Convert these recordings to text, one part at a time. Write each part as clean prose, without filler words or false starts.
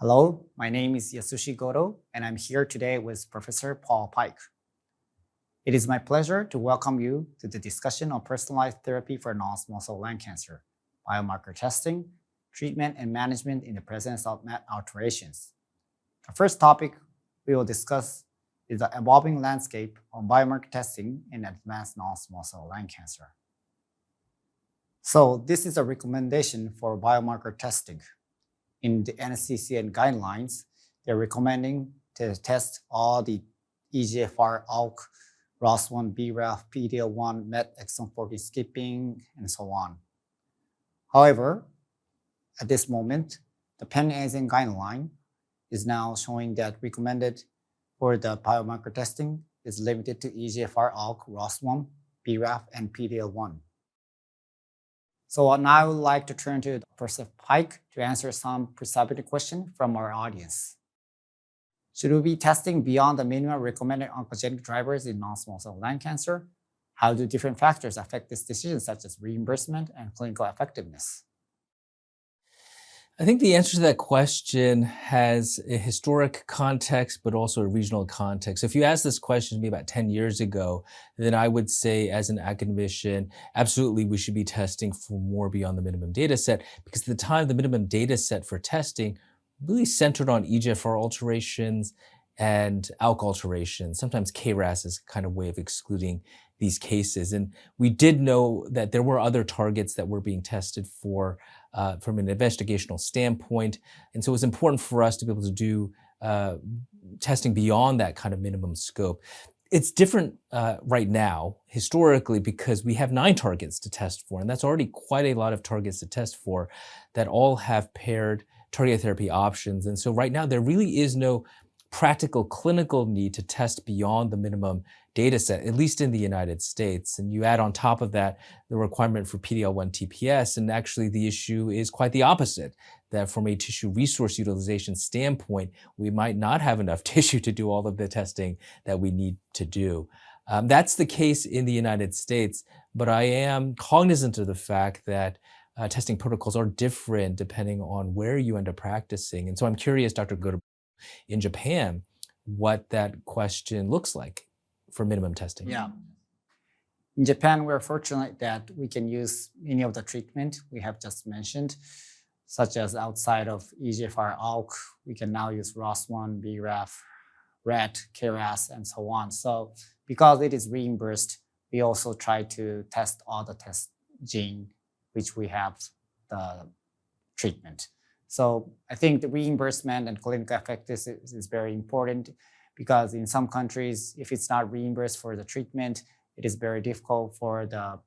Hello, my name is Yasushi Goto, and I'm here today with Professor Paul Paik. It is my pleasure to welcome you to the discussion on personalized therapy for non-small cell lung cancer, biomarker testing, treatment and management in the presence of MET alterations. The first topic we will discuss is the evolving landscape on biomarker testing in advanced non-small cell lung cancer. So this is a recommendation for biomarker testing. In the NCCN guidelines, they're recommending to test all the EGFR, ALK, ROS1, BRAF, PD-L1, MET, exon 40 skipping, and so on. However, at this moment, the pan-Asian guideline is now showing that recommended for the biomarker testing is limited to EGFR, ALK, ROS1, BRAF, and PD-L1. So now I would like to turn to Professor Paik to answer some pre-submitted questions from our audience. Should we be testing beyond the minimum recommended oncogenic drivers in non-small cell lung cancer? How do different factors affect this decision, such as reimbursement and clinical effectiveness? I think the answer to that question has a historic context, but also a regional context. If you asked this question to me about 10 years ago, then I would say as an academician, absolutely we should be testing for more beyond the minimum data set, because at the time the minimum data set for testing really centered on EGFR alterations and ALK alterations. Sometimes KRAS is kind of way of excluding these cases. And we did know that there were other targets that were being tested for from an investigational standpoint. And so it was important for us to be able to do testing beyond that kind of minimum scope. It's different right now, historically, because we have 9 targets to test for, and that's already quite a lot of targets to test for that all have paired targeted therapy options. And so right now, there really is no practical clinical need to test beyond the minimum data set, at least in the United States. And you add on top of that the requirement for PD-L1 TPS, and actually the issue is quite the opposite, that from a tissue resource utilization standpoint, we might not have enough tissue to do all of the testing that we need to do. That's the case in the United States, but I am cognizant of the fact that testing protocols are different depending on where you end up practicing. And so I'm curious, Dr. Goto, in Japan, what that question looks like for minimum testing. Yeah. In Japan, we're fortunate that we can use any of the treatment we have just mentioned, such as outside of EGFR, ALK, we can now use ROS1, BRAF, RET, KRAS, and so on. So because it is reimbursed, we also try to test all the test gene which we have the treatment. So I think the reimbursement and clinical effectiveness is very important, because in some countries, if it's not reimbursed for the treatment, it is very difficult for the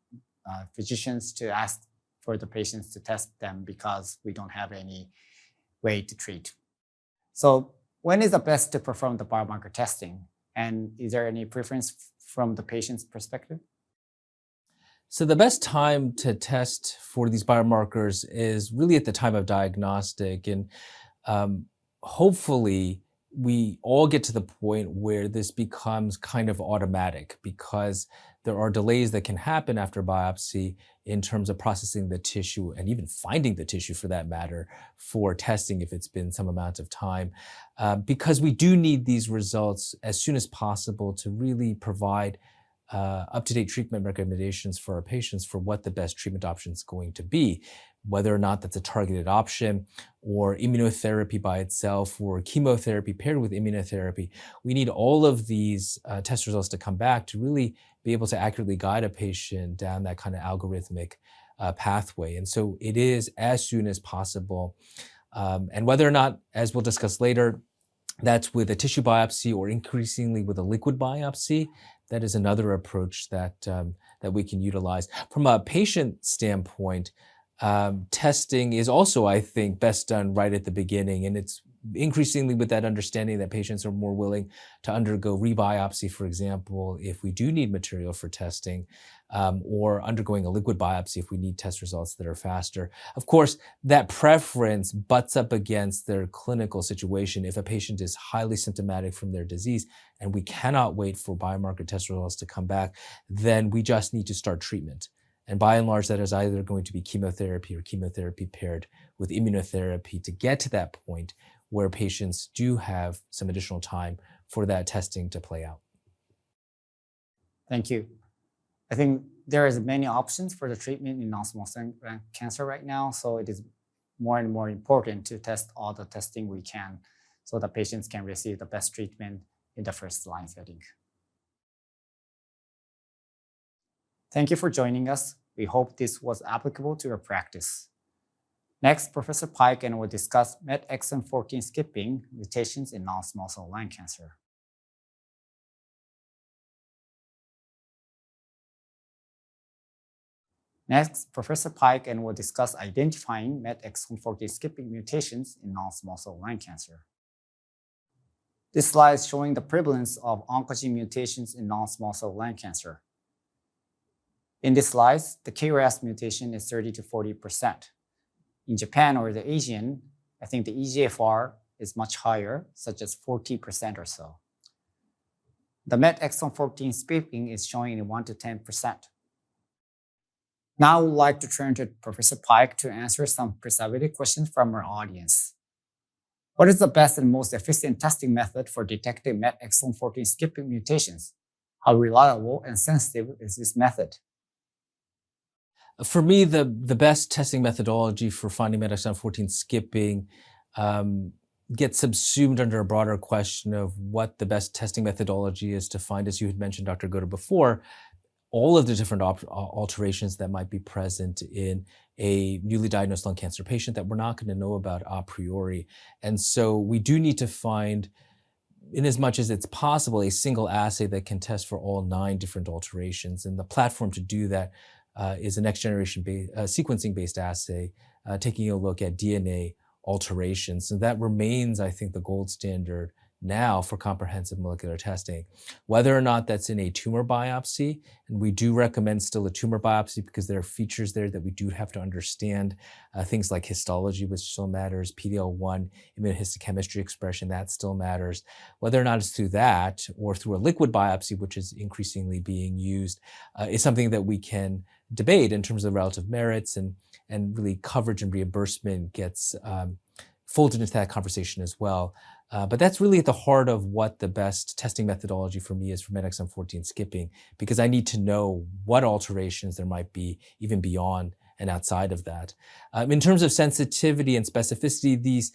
physicians to ask for the patients to test them, because we don't have any way to treat. So when is the best to perform the biomarker testing? And is there any preference from the patient's perspective? So the best time to test for these biomarkers is really at the time of diagnostic. And hopefully we all get to the point where this becomes kind of automatic, because there are delays that can happen after biopsy in terms of processing the tissue and even finding the tissue, for that matter, for testing if it's been some amount of time. Because we do need these results as soon as possible to really provide up-to-date treatment recommendations for our patients for what the best treatment option is going to be, whether or not that's a targeted option or immunotherapy by itself or chemotherapy paired with immunotherapy. We need all of these test results to come back to really be able to accurately guide a patient down that kind of algorithmic pathway. And so it is as soon as possible. And whether or not, as we'll discuss later, that's with a tissue biopsy or increasingly with a liquid biopsy, that is another approach that we can utilize. From a patient standpoint, testing is also, I think, best done right at the beginning. And it's increasingly with that understanding that patients are more willing to undergo rebiopsy, for example, if we do need material for testing, or undergoing a liquid biopsy if we need test results that are faster. Of course, that preference butts up against their clinical situation. If a patient is highly symptomatic from their disease and we cannot wait for biomarker test results to come back, then we just need to start treatment. And by and large, that is either going to be chemotherapy or chemotherapy paired with immunotherapy to get to that point where patients do have some additional time for that testing to play out. Thank you. I think there is many options for the treatment in non-small cell lung cancer right now, so it is more and more important to test all the testing we can so the patients can receive the best treatment in the first line setting. Thank you for joining us. We hope this was applicable to your practice. Next, Professor Paik will discuss MET exon 14 skipping mutations in non-small cell lung cancer. Next, Professor Paik will discuss identifying MET exon 14 skipping mutations in non-small cell lung cancer. This slide is showing the prevalence of oncogene mutations in non-small cell lung cancer. In this slide, the KRAS mutation is 30 to 40%. In Japan or the Asian, I think the EGFR is much higher, such as 40% or so. The MET exon 14 skipping is showing in 1 to 10%. Now I would like to turn to Professor Paik to answer some preservative questions from our audience. What is the best and most efficient testing method for detecting MET exon 14 skipping mutations? How reliable and sensitive is this method? For me, the best testing methodology for finding MET exon 14 skipping gets subsumed under a broader question of what the best testing methodology is to find, as you had mentioned, Dr. Goto, before, all of the different alterations that might be present in a newly diagnosed lung cancer patient that we're not going to know about a priori. And so we do need to find, in as much as it's possible, a single assay that can test for all 9 different alterations. And the platform to do that is a next generation sequencing-based assay, taking a look at DNA alterations. So that remains, I think, the gold standard now for comprehensive molecular testing. Whether or not that's in a tumor biopsy, and we do recommend still a tumor biopsy because there are features there that we do have to understand, things like histology, which still matters, PD-L1, immunohistochemistry expression, that still matters. Whether or not it's through that or through a liquid biopsy, which is increasingly being used, is something that we can debate in terms of relative merits, and really coverage and reimbursement gets folded into that conversation as well. But that's really at the heart of what the best testing methodology for me is for MET exon 14 skipping, because I need to know what alterations there might be even beyond and outside of that. In terms of sensitivity and specificity, these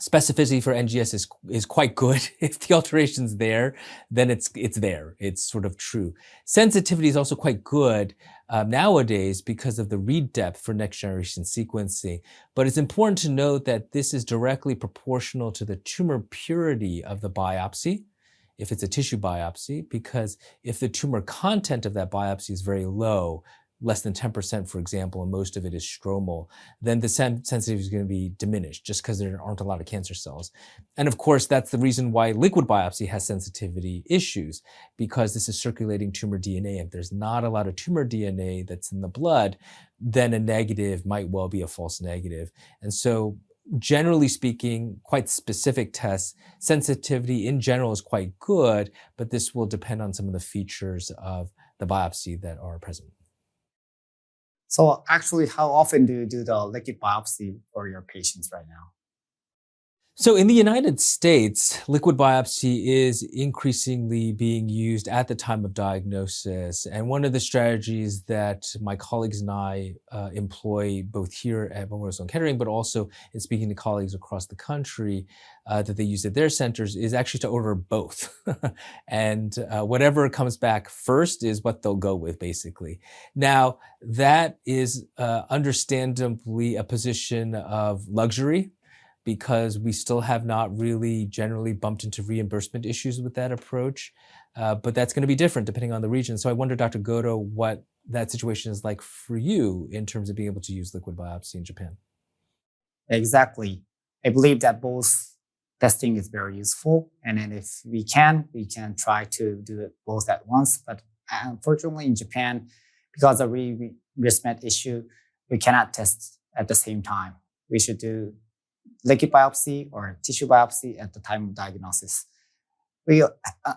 specificity for NGS is quite good. If the alteration's there, then it's there. It's sort of true. Sensitivity is also quite good nowadays because of the read depth for next generation sequencing. But it's important to note that this is directly proportional to the tumor purity of the biopsy, if it's a tissue biopsy, because if the tumor content of that biopsy is very low, less than 10%, for example, and most of it is stromal, then the sensitivity is going to be diminished just because there aren't a lot of cancer cells. And of course, that's the reason why liquid biopsy has sensitivity issues, because this is circulating tumor DNA. If there's not a lot of tumor DNA that's in the blood, then a negative might well be a false negative. And so generally speaking, quite specific tests, sensitivity in general is quite good, but this will depend on some of the features of the biopsy that are present. So actually, how often do you do the liquid biopsy for your patients right now? So in the United States, liquid biopsy is increasingly being used at the time of diagnosis. And one of the strategies that my colleagues and I employ both here at Memorial Sloan Kettering, but also in speaking to colleagues across the country that they use at their centers, is actually to order both. And whatever comes back first is what they'll go with, basically. Now, that is understandably a position of luxury, because we still have not really generally bumped into reimbursement issues with that approach. But that's going to be different depending on the region. So I wonder, Dr. Goto, what that situation is like for you in terms of being able to use liquid biopsy in Japan. Exactly. I believe that both testing is very useful. And then if we can try to do it both at once. But unfortunately in Japan, because of reimbursement issue, we cannot test at the same time. We should do liquid biopsy or tissue biopsy at the time of diagnosis. We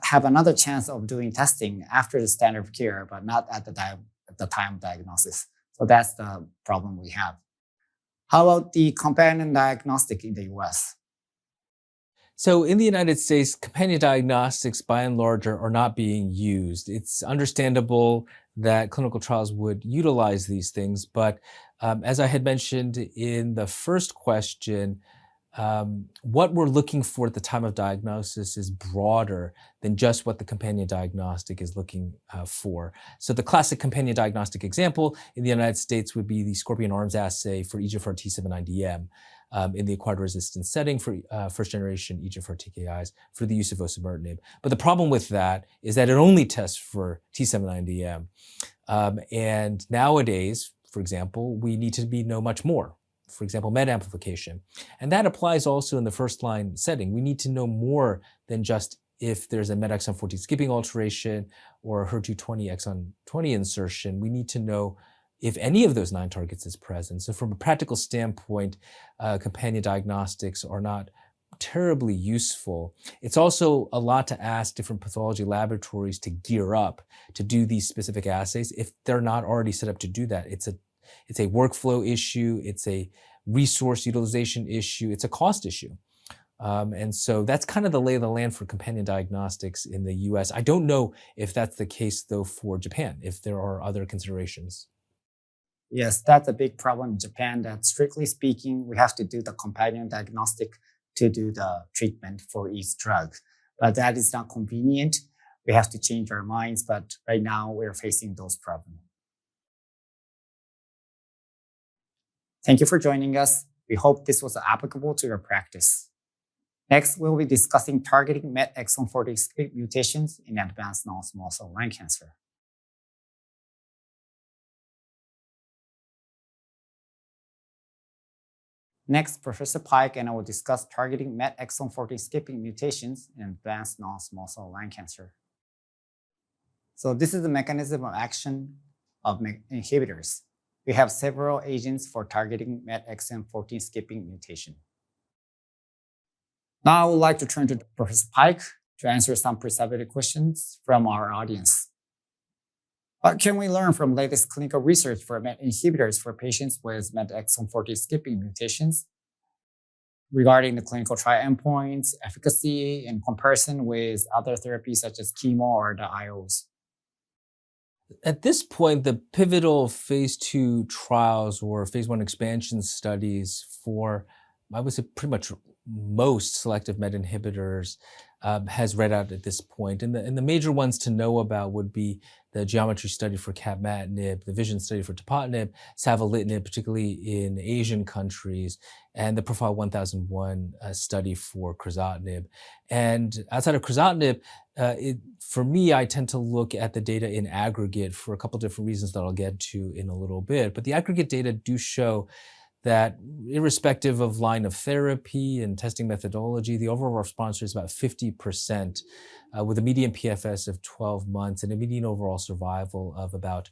have another chance of doing testing after the standard of care, but not at the at the time of diagnosis. So that's the problem we have. How about the companion diagnostic in the US? So in the United States, companion diagnostics by and large are not being used. It's understandable that clinical trials would utilize these things, but as I had mentioned in the first question, what we're looking for at the time of diagnosis is broader than just what the companion diagnostic is looking for. So the classic companion diagnostic example in the United States would be the Scorpion Arms assay for EGFR T790M in the acquired resistance setting for first generation EGFR TKIs for the use of osimertinib. But the problem with that is that it only tests for T790M. And nowadays, for example, we need to know much more. For example, MET amplification. And that applies also in the first line setting. We need to know more than just if there's a MET exon 14 skipping alteration or a HER2 exon 20 insertion. We need to know if any of those 9 targets is present. So from a practical standpoint, companion diagnostics are not terribly useful. It's also a lot to ask different pathology laboratories to gear up to do these specific assays if they're not already set up to do that. It's a workflow issue, it's a resource utilization issue, it's a cost issue. And so that's kind of the lay of the land for companion diagnostics in the US. I don't know if that's the case though for Japan, if there are other considerations. Yes, that's a big problem in Japan that strictly speaking, we have to do the companion diagnostic to do the treatment for each drug. But that is not convenient. We have to change our minds, but right now we're facing those problems. Thank you for joining us. We hope this was applicable to your practice. Next, we'll be discussing targeting MET exon 40 skip mutations in advanced non-small cell lung cancer. Next, Professor Paik and I will discuss targeting MET exon 40 skipping mutations in advanced non-small cell lung cancer. So this is the mechanism of action of inhibitors. We have several agents for targeting MET exon 14 skipping mutation. Now I would like to turn to Professor Paik to answer some pre-submitted questions from our audience. What can we learn from latest clinical research for MET inhibitors for patients with MET exon 40 skipping mutations regarding the clinical trial endpoints, efficacy, in comparison with other therapies such as chemo or the IOs? At this point, the pivotal phase 2 trials or phase 1 expansion studies for, I would say, pretty much most selective MET inhibitors has read out at this point. And the major ones to know about would be the geometry study for capmatinib, the vision study for tepotinib, savolitinib, particularly in Asian countries, and the Profile 1001 study for crizotinib. And outside of crizotinib, for me, I tend to look at the data in aggregate for a couple different reasons that I'll get to in a little bit. But the aggregate data do show that irrespective of line of therapy and testing methodology, the overall response rate is about 50%, with a median PFS of 12 months and a median overall survival of about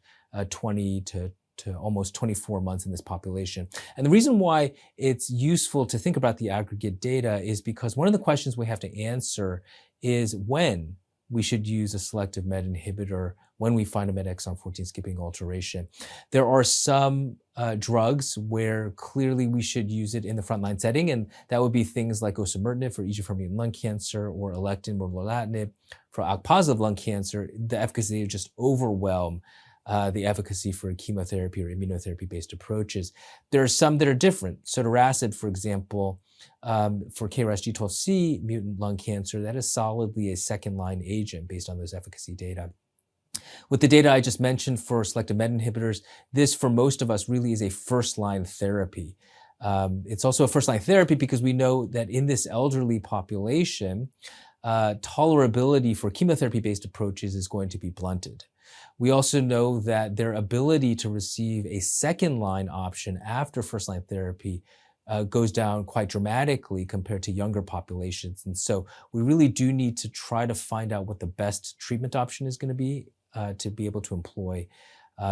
20 to almost 24 months in this population. And the reason why it's useful to think about the aggregate data is because one of the questions we have to answer is when we should use a selective MET inhibitor when we find a MET exon 14 skipping alteration. There are some drugs where clearly we should use it in the frontline setting, and that would be things like osimertinib for EGFR-mutant lung cancer or alectinib or lorlatinib for ALK-positive lung cancer. The efficacy would just overwhelm the efficacy for chemotherapy or immunotherapy-based approaches. There are some that are different. Sotorasib, for example, for KRAS G12C mutant lung cancer, that is solidly a second-line agent based on those efficacy data. With the data I just mentioned for selective MET inhibitors, this for most of us really is a first-line therapy. It's also a first-line therapy because we know that in this elderly population, tolerability for chemotherapy-based approaches is going to be blunted. We also know that their ability to receive a second-line option after first-line therapy goes down quite dramatically compared to younger populations. And so we really do need to try to find out what the best treatment option is going to be able to employ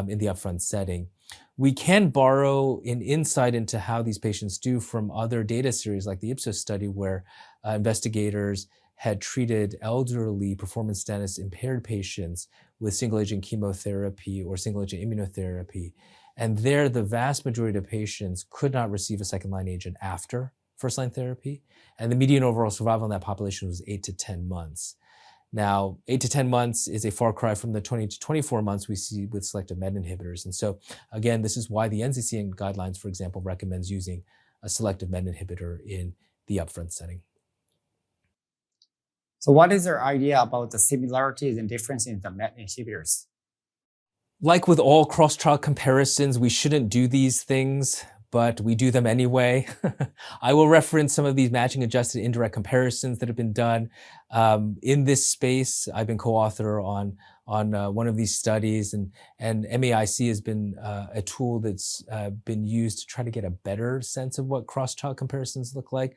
in the upfront setting. We can borrow an insight into how these patients do from other data series like the Ipsos study where investigators had treated elderly performance status impaired patients with single agent chemotherapy or single agent immunotherapy. And there, the vast majority of patients could not receive a second line agent after first line therapy. And the median overall survival in that population was 8 to 10 months. Now, 8 to 10 months is a far cry from the 20 to 24 months we see with selective MET inhibitors. And so, again, this is why the NCCN guidelines, for example, recommends using a selective MET inhibitor in the upfront setting. So what is your idea about the similarities and differences in the MET inhibitors? Like with all cross-trial comparisons, we shouldn't do these things, but we do them anyway. I will reference some of these matching adjusted indirect comparisons that have been done in this space. I've been co-author on one of these studies, and MAIC has been a tool that's been used to try to get a better sense of what cross-trial comparisons look like.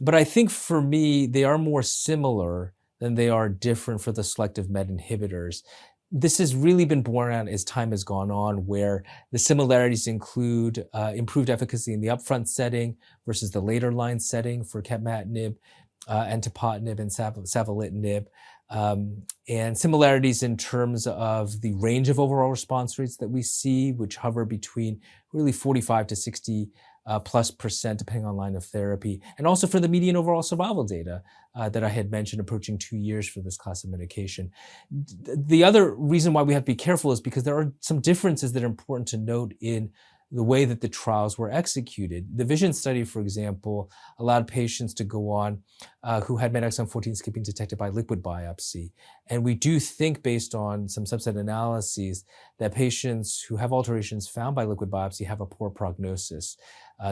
But I think for me, they are more similar than they are different for the selective MET inhibitors. This has really been borne out as time has gone on, where the similarities include improved efficacy in the upfront setting versus the later line setting for capmatinib, antipatinib, and savolitinib, and similarities in terms of the range of overall response rates that we see, which hover between really 45 to 60 +% depending on line of therapy, and also for the median overall survival data that I had mentioned, approaching 2 years for this class of medication. The other reason why we have to be careful is because there are some differences that are important to note in the way that the trials were executed. The VISION study, for example, allowed patients to go on who had MET exon 14 skipping detected by liquid biopsy. And we do think, based on some subset analyses, that patients who have alterations found by liquid biopsy have a poor prognosis.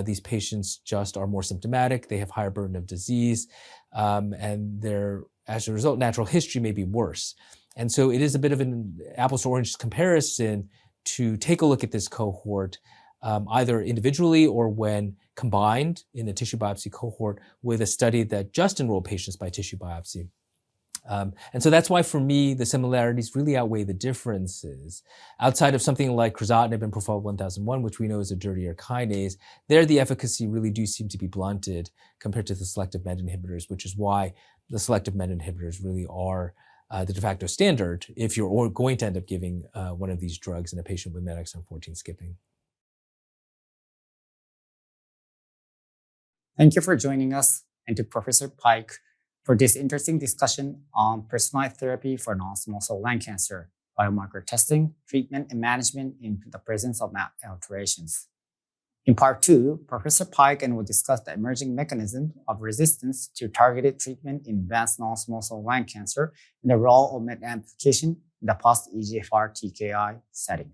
These patients just are more symptomatic, they have higher burden of disease, and their, as a result, natural history may be worse. And so it is a bit of an apples to oranges comparison to take a look at this cohort, either individually or when combined in a tissue biopsy cohort with a study that just enrolled patients by tissue biopsy. And so that's why, for me, the similarities really outweigh the differences. Outside of something like crizotinib and Profile 1001, which we know is a dirtier kinase, there the efficacy really do seem to be blunted compared to the selective MET inhibitors, which is why the selective MET inhibitors really are the de facto standard if you're going to end up giving one of these drugs in a patient with MET exon 14 skipping. Thank you for joining us, and to Professor Paik for this interesting discussion on personalized therapy for non-small cell lung cancer, biomarker testing, treatment, and management in the presence of MET alterations. In part 2, Professor Paik will discuss the emerging mechanism of resistance to targeted treatment in advanced non-small cell lung cancer and the role of MET amplification in the post-EGFR TKI setting.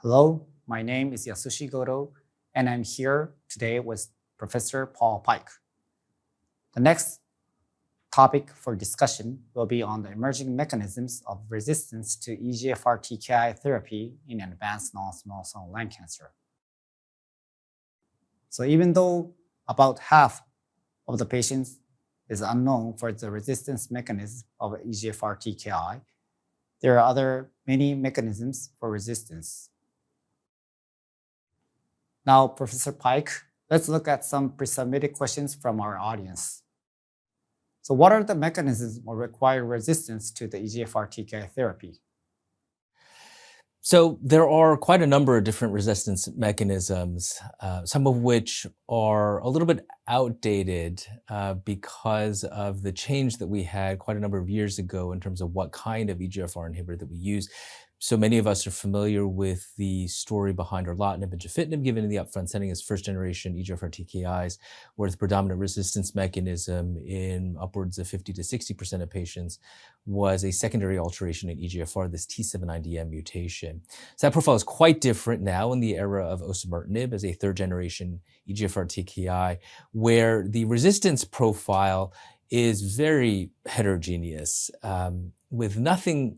Hello, my name is Yasushi Goto, and I'm here today with Professor Paul Paik. The next topic for discussion will be on the emerging mechanisms of resistance to EGFR TKI therapy in advanced non-small cell lung cancer. So even though about half of the patients is unknown for the resistance mechanism of EGFR TKI, there are many mechanisms for resistance. Now, Professor Paik, let's look at some pre-submitted questions from our audience. So what are the mechanisms or required resistance to the EGFR TKI therapy? So there are quite a number of different resistance mechanisms, some of which are a little bit outdated because of the change that we had quite a number of years ago in terms of what kind of EGFR inhibitor that we use. So many of us are familiar with the story behind erlotinib and gefitinib given in the upfront setting as first-generation EGFR TKIs, where the predominant resistance mechanism in upwards of 50 to 60% of patients was a secondary alteration in EGFR, this T790M mutation. So that profile is quite different now in the era of osimertinib as a third-generation EGFR TKI, where the resistance profile is very heterogeneous, with nothing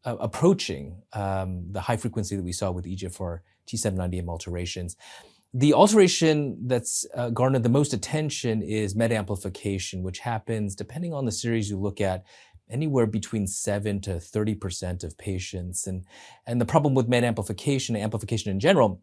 approaching the high frequency that we saw with EGFR T790M alterations. The alteration that's garnered the most attention is MET amplification, which happens, depending on the series you look at, anywhere between 7 to 30% of patients. And the problem with MET amplification, amplification in general,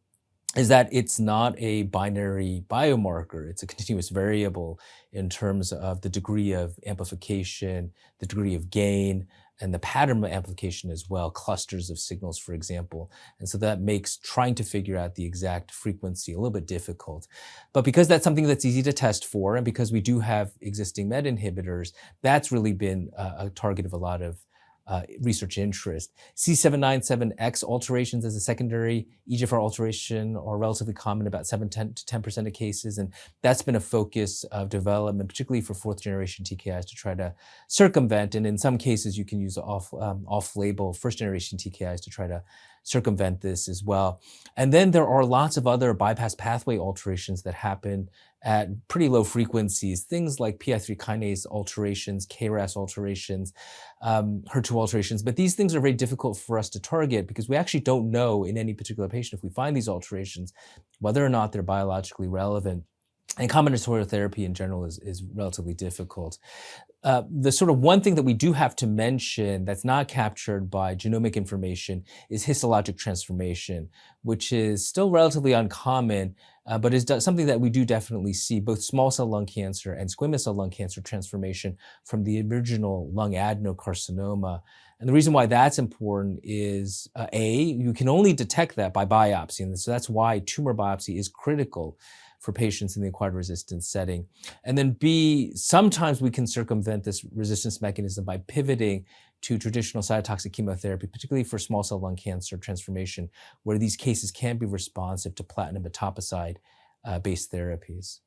is that it's not a binary biomarker. It's a continuous variable in terms of the degree of amplification, the degree of gain, and the pattern of amplification as well, clusters of signals, for example. And so that makes trying to figure out the exact frequency a little bit difficult. But because that's something that's easy to test for, and because we do have existing MET inhibitors, that's really been a target of a lot of research interest. C797X alterations as a secondary EGFR alteration are relatively common, about 7 to 10% of cases, and that's been a focus of development, particularly for fourth-generation TKIs, to try to circumvent, and in some cases you can use off-label first-generation TKIs to try to circumvent this as well. And then there are lots of other bypass pathway alterations that happen at pretty low frequencies, things like PI3 kinase alterations, KRAS alterations, HER2 alterations. But these things are very difficult for us to target because we actually don't know in any particular patient, if we find these alterations, whether or not they're biologically relevant. And combinatorial therapy in general is relatively difficult. The sort of one thing that we do have to mention that's not captured by genomic information is histologic transformation, which is still relatively uncommon, but is something that we do definitely see, both small cell lung cancer and squamous cell lung cancer transformation from the original lung adenocarcinoma. And the reason why that's important is, A, you can only detect that by biopsy, and so that's why tumor biopsy is critical for patients in the acquired resistance setting. And then B, sometimes we can circumvent this resistance mechanism by pivoting to traditional cytotoxic chemotherapy, particularly for small cell lung cancer transformation, where these cases can be responsive to platinum etoposide-based therapies.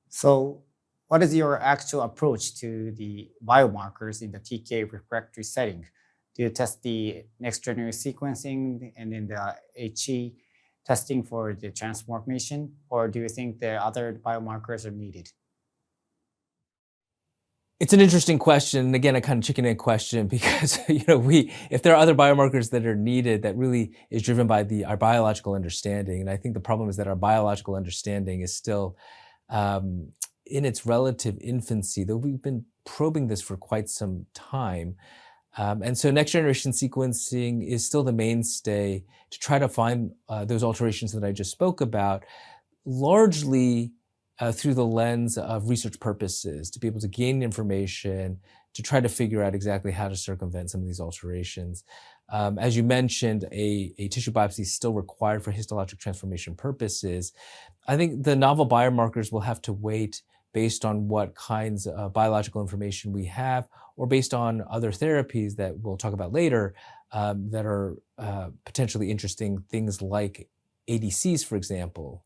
So what is your actual approach to the biomarkers in the TKA refractory setting? Do you test the next generation sequencing and then the HE testing for the transformation, or do you think the other biomarkers are needed? It's an interesting question, and again, a kind of chicken egg question, because if there are other biomarkers that are needed, that really is driven by our biological understanding. And I think the problem is that our biological understanding is still in its relative infancy, though we've been probing this for quite some time. And so next generation sequencing is still the mainstay to try to find those alterations that I just spoke about, largely through the lens of research purposes, to be able to gain information, to try to figure out exactly how to circumvent some of these alterations. As you mentioned, a tissue biopsy is still required for histologic transformation purposes. I think the novel biomarkers will have to wait based on what kinds of biological information we have, or based on other therapies that we'll talk about later that are potentially interesting, things like ADCs, for example,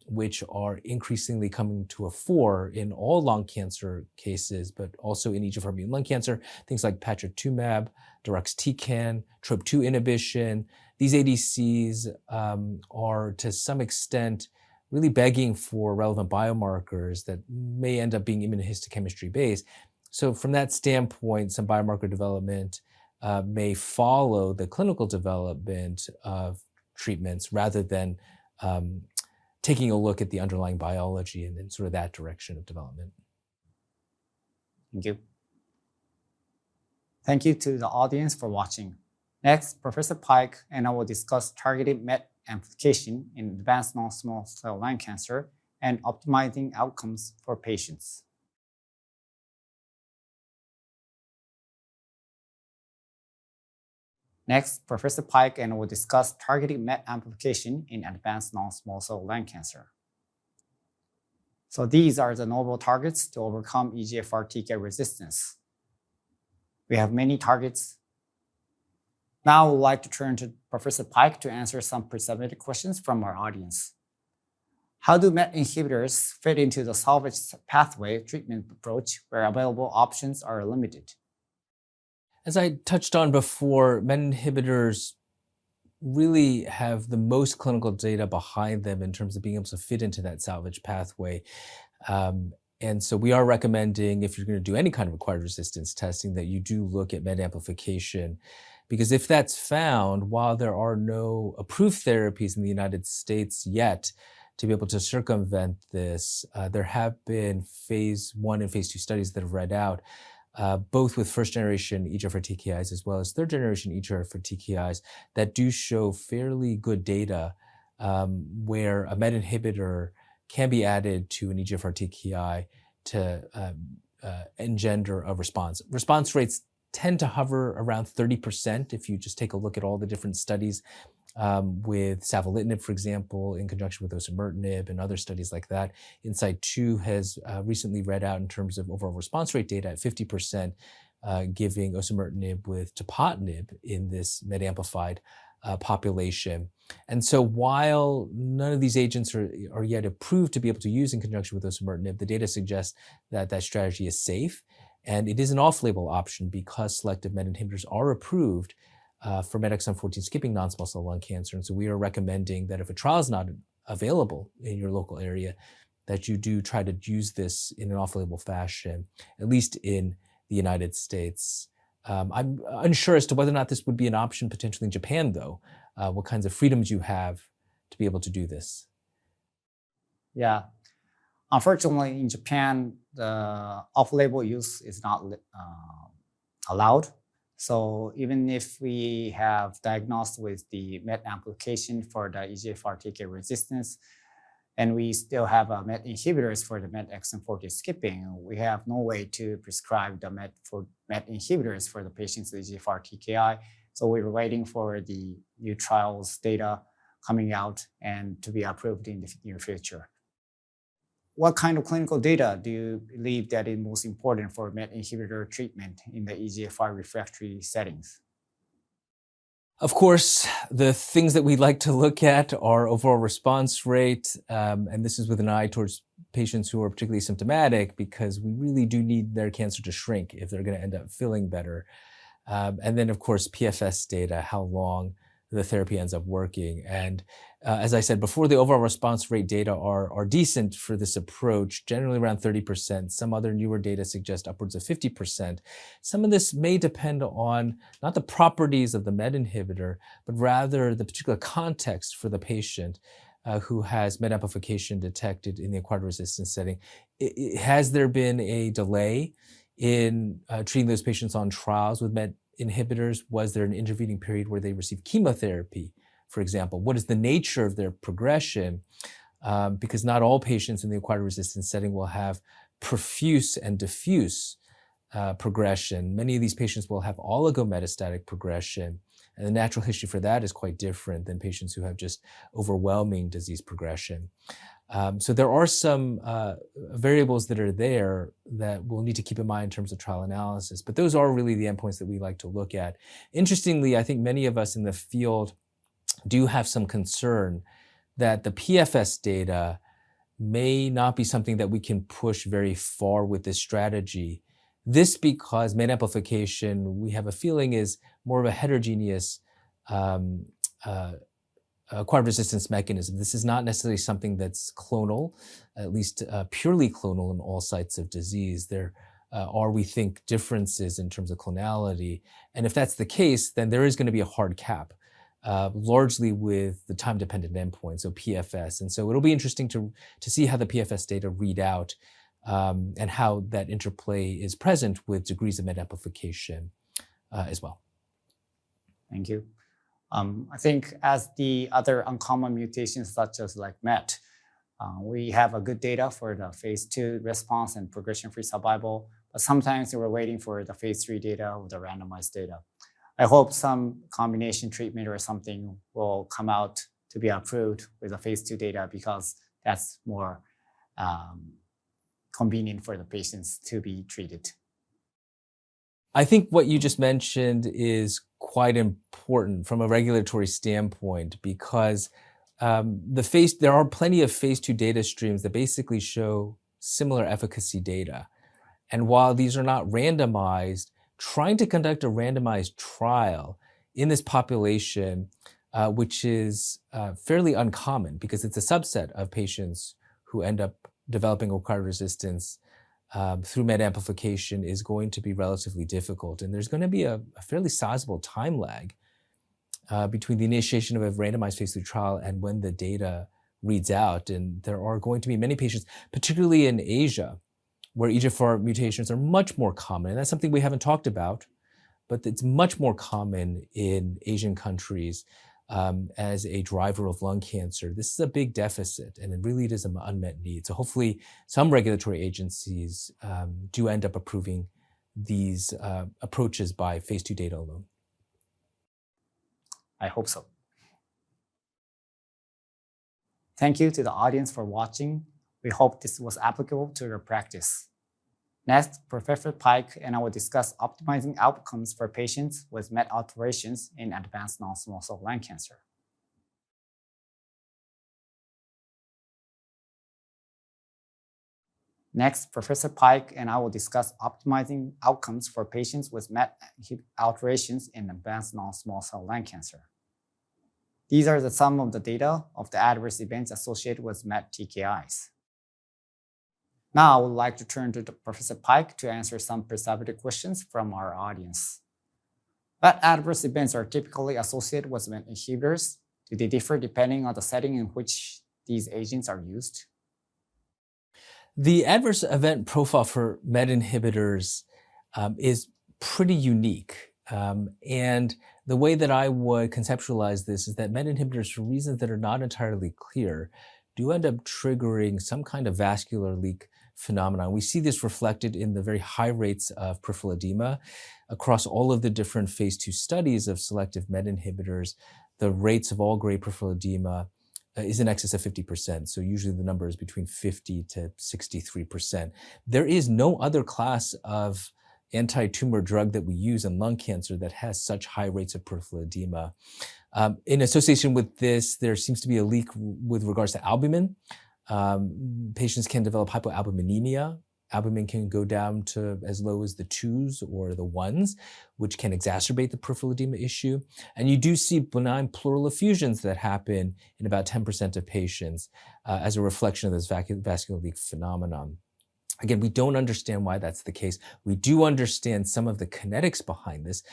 which are increasingly coming to a fore in all lung cancer cases, but also in EGFR-mutant lung cancer, things like patritumab, deruxtecan, TROP2 inhibition. These ADCs are to some extent really begging for relevant biomarkers that may end up being immunohistochemistry based. So from that standpoint, some biomarker development may follow the clinical development of treatments rather than taking a look at the underlying biology and then sort of that direction of development. Thank you. Thank you to the audience for watching. Next, Professor Paik and I will discuss targeted MET amplification in advanced non-small cell lung cancer and optimizing outcomes for patients. Next, Professor Paik and I will discuss targeted MET amplification in advanced non-small cell lung cancer. So these are the novel targets to overcome EGFR TKI resistance. We have many targets. Now I would like to turn to Professor Paik to answer some pre-submitted questions from our audience. How do MET inhibitors fit into the salvage pathway treatment approach where available options are limited? As I touched on before, MET inhibitors really have the most clinical data behind them in terms of being able to fit into that salvage pathway. And so we are recommending, if you're going to do any kind of acquired resistance testing, that you do look at MET amplification. Because if that's found, while there are no approved therapies in the United States yet to be able to circumvent this, there have been phase 1 and phase 2 studies that have read out, both with first-generation EGFR TKIs as well as third-generation EGFR TKIs that do show fairly good data where a MET inhibitor can be added to an EGFR TKI to engender a response. Response rates tend to hover around 30% if you just take a look at all the different studies with savolitinib, for example, in conjunction with osimertinib and other studies like that. Insight 2 has recently read out in terms of overall response rate data at 50%, giving osimertinib with tepotinib in this MET-amplified population. And so while none of these agents are yet approved to be able to use in conjunction with osimertinib, the data suggests that that strategy is safe. And it is an off-label option because selective MET inhibitors are approved for MET exon 14 skipping non-small cell lung cancer. And so we are recommending that if a trial is not available in your local area, that you do try to use this in an off-label fashion, at least in the United States. I'm unsure as to whether or not this would be an option potentially in Japan, though, what kinds of freedoms you have to be able to do this. Yeah. Unfortunately, in Japan, the off-label use is not allowed. So even if we have diagnosed with the MET amplification for the EGFR TKI resistance, and we still have MET inhibitors for the MET exon 14 skipping, we have no way to prescribe the MET inhibitors for the patients with EGFR TKI. So we're waiting for the new trials data coming out and to be approved in the near future. What kind of clinical data do you believe that is most important for MET inhibitor treatment in the EGFR refractory settings? Of course, the things that we like to look at are overall response rate, and this is with an eye towards patients who are particularly symptomatic because we really do need their cancer to shrink if they're going to end up feeling better. And then, of course, PFS data, how long the therapy ends up working. And as I said before, the overall response rate data are decent for this approach, generally around 30%. Some other newer data suggest upwards of 50%. Some of this may depend on not the properties of the MET inhibitor, but rather the particular context for the patient who has MET amplification detected in the acquired resistance setting. Has there been a delay in treating those patients on trials with MET inhibitors? Was there an intervening period where they received chemotherapy, for example? What is the nature of their progression? Because not all patients in the acquired resistance setting will have profuse and diffuse progression. Many of these patients will have oligometastatic progression, and the natural history for that is quite different than patients who have just overwhelming disease progression. So there are some variables that are there that we'll need to keep in mind in terms of trial analysis, but those are really the endpoints that we like to look at. Interestingly, I think many of us in the field do have some concern that the PFS data may not be something that we can push very far with this strategy. This because MET amplification, we have a feeling, is more of a heterogeneous acquired resistance mechanism. This is not necessarily something that's clonal, at least purely clonal in all sites of disease. There are, we think, differences in terms of clonality. And if that's the case, then there is going to be a hard cap, largely with the time-dependent endpoint, so PFS. And so it'll be interesting to see how the PFS data read out and how that interplay is present with degrees of MET amplification as well. Thank you. I think as the other uncommon mutations such as like MET, we have a good data for the phase 2 response and progression-free survival, but sometimes we're waiting for the phase 3 data or the randomized data. I hope some combination treatment or something will come out to be approved with the phase 2 data because that's more convenient for the patients to be treated. I think what you just mentioned is quite important from a regulatory standpoint because there are plenty of phase 2 data streams that basically show similar efficacy data. And while these are not randomized, trying to conduct a randomized trial in this population, which is fairly uncommon because it's a subset of patients who end up developing acquired resistance through MET amplification is going to be relatively difficult. And there's going to be a fairly sizable time lag between the initiation of a randomized phase 3 trial and when the data reads out. And there are going to be many patients, particularly in Asia, where EGFR mutations are much more common. And that's something we haven't talked about, but it's much more common in Asian countries as a driver of lung cancer. This is a big deficit, and it really is an unmet need. So hopefully some regulatory agencies do end up approving these approaches by phase 2 data alone. I hope so. Thank you to the audience for watching. We hope this was applicable to your practice. Next, Professor Paik and I will discuss optimizing outcomes for patients with MET alterations in advanced non-small cell lung cancer. Next, Professor Paik and I will discuss optimizing outcomes for patients with MET alterations in advanced non-small cell lung cancer. These are the sum of the data of the adverse events associated with MET TKIs. Now, I would like to turn to Professor Paik to answer some perceptive questions from our audience. What adverse events are typically associated with MET inhibitors? Do they differ depending on the setting in which these agents are used? The adverse event profile for MET inhibitors is pretty unique. And the way that I would conceptualize this is that MET inhibitors, for reasons that are not entirely clear, do end up triggering some kind of vascular leak phenomenon. We see this reflected in the very high rates of peripheral edema across all of the different phase 2 studies of selective MET inhibitors. The rates of all grade peripheral edema is in excess of 50%. So usually the number is between 50 to 63%. There is no other class of anti-tumor drug that we use in lung cancer that has such high rates of peripheral edema. In association with this, there seems to be a leak with regards to albumin. Patients can develop hypoalbuminemia. Albumin can go down to as low as the 2s or the 1s, which can exacerbate the peripheral edema issue. And you do see benign pleural effusions that happen in about 10% of patients as a reflection of this vascular leak phenomenon. Again, we don't understand why that's the case. We do understand some of the kinetics behind this.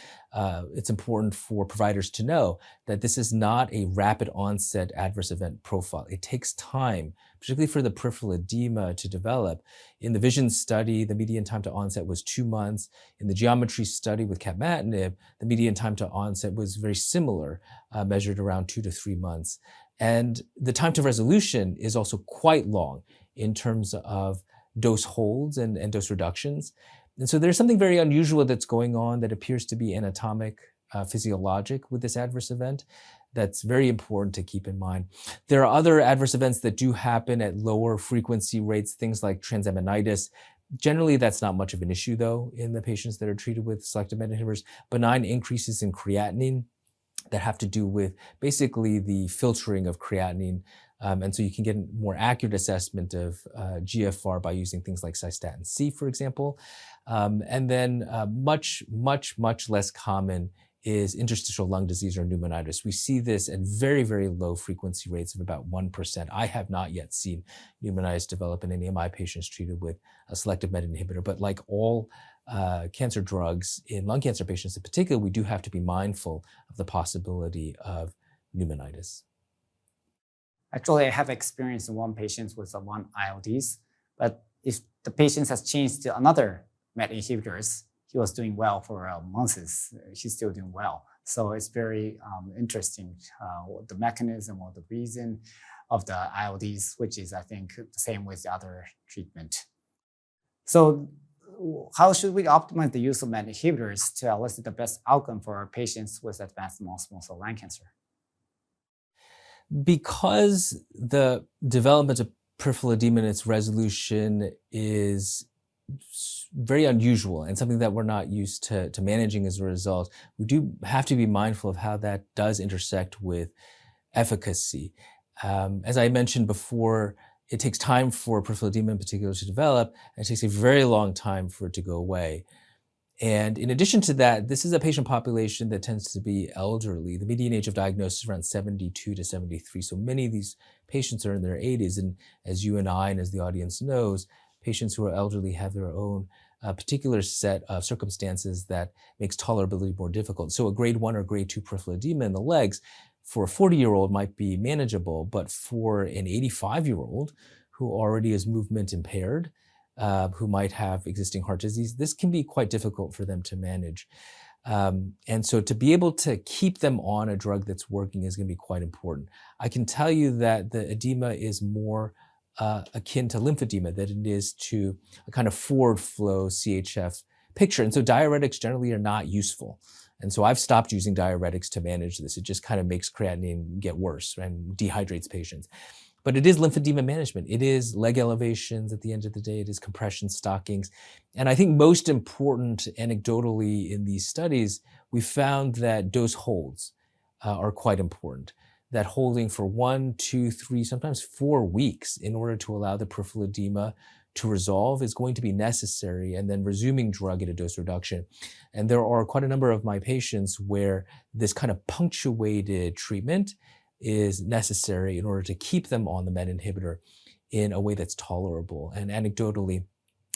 It's important for providers to know that this is not a rapid onset adverse event profile. It takes time, particularly for the peripheral edema to develop. In the VISION study, the median time to onset was 2 months. In the geometry study with capmatinib, the median time to onset was very similar, measured around 2 to 3 months. And the time to resolution is also quite long in terms of dose holds and dose reductions. And so there's something very unusual that's going on that appears to be anatomic, physiologic with this adverse event. That's very important to keep in mind. There are other adverse events that do happen at lower frequency rates, things like transaminitis. Generally, that's not much of an issue, though, in the patients that are treated with selective MET inhibitors. Benign increases in creatinine that have to do with basically the filtering of creatinine. And so you can get a more accurate assessment of GFR by using things like cystatin C, for example. And then much less common is interstitial lung disease or pneumonitis. We see this at very, very low frequency rates of about 1%. I have not yet seen pneumonitis develop in any of my patients treated with a selective MET inhibitor. But like all cancer drugs, in lung cancer patients in particular, we do have to be mindful of the possibility of pneumonitis. Actually, I have experience in one patient with one ILDs, but if the patient has changed to another MET inhibitors, he was doing well for months. He's still doing well. So it's very interesting the mechanism or the reason of the ILDs, which is, I think, the same with the other treatment. So how should we optimize the use of MET inhibitors to elicit the best outcome for our patients with advanced non-small cell lung cancer? Because the development of peripheral edema and its resolution is very unusual and something that we're not used to managing as a result, we do have to be mindful of how that does intersect with efficacy. As I mentioned before, it takes time for peripheral edema in particular to develop, and it takes a very long time for it to go away. And in addition to that, this is a patient population that tends to be elderly. The median age of diagnosis is around 72 to 73. So many of these patients are in their 80s. And as you and I, and as the audience knows, patients who are elderly have their own particular set of circumstances that makes tolerability more difficult. So a grade 1 or grade 2 peripheral edema in the legs for a 40-year-old might be manageable, but for an 85-year-old who already is movement impaired, who might have existing heart disease, this can be quite difficult for them to manage. And so to be able to keep them on a drug that's working is going to be quite important. I can tell you that the edema is more akin to lymphedema than it is to a kind of forward flow CHF picture. And so diuretics generally are not useful. And so I've stopped using diuretics to manage this. It just kind of makes creatinine get worse and dehydrates patients. But it is lymphedema management. It is leg elevations at the end of the day. It is compression stockings. And I think most important anecdotally in these studies, we found that dose holds are quite important. That holding for 1, 2, 3, sometimes 4 weeks in order to allow the peripheral edema to resolve is going to be necessary, and then resuming drug at a dose reduction. And there are quite a number of my patients where this kind of punctuated treatment is necessary in order to keep them on the MET inhibitor in a way that's tolerable. And anecdotally,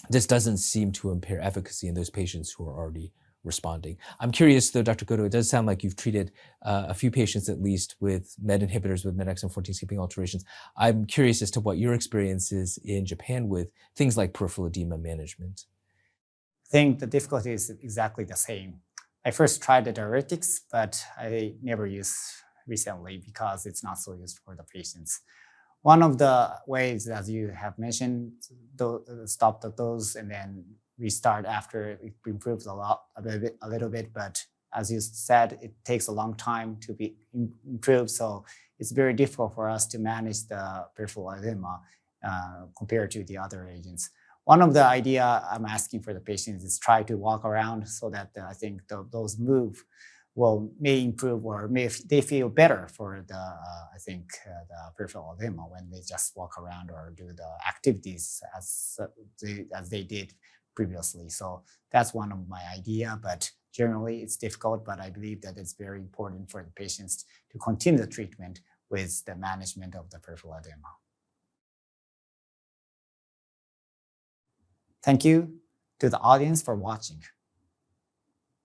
this doesn't seem to impair efficacy in those patients who are already responding. I'm curious though, Dr. Goto, it does sound like you've treated a few patients at least with MET inhibitors with MET exon 14 skipping alterations. I'm curious as to what your experience is in Japan with things like peripheral edema management. I think the difficulty is exactly the same. I first tried the diuretics, but I never used recently because it's not so useful for the patients. One of the ways, as you have mentioned, stop the dose and then restart after it improves a little bit. But as you said, it takes a long time to be improved. So it's very difficult for us to manage the peripheral edema compared to the other agents. One of the idea I'm asking for the patients is try to walk around so that I think those may improve or they feel better for the peripheral edema when they just walk around or do the activities as they did previously. So that's one of my idea, but generally it's difficult, but I believe that it's very important for the patients to continue the treatment with the management of the peripheral edema. Thank you to the audience for watching.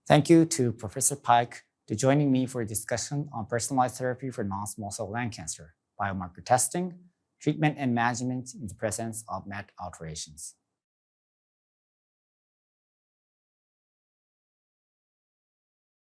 Thank you to Professor Paik for joining me for a discussion on personalized therapy for non-small cell lung cancer, biomarker testing, treatment and management in the presence of MET alterations.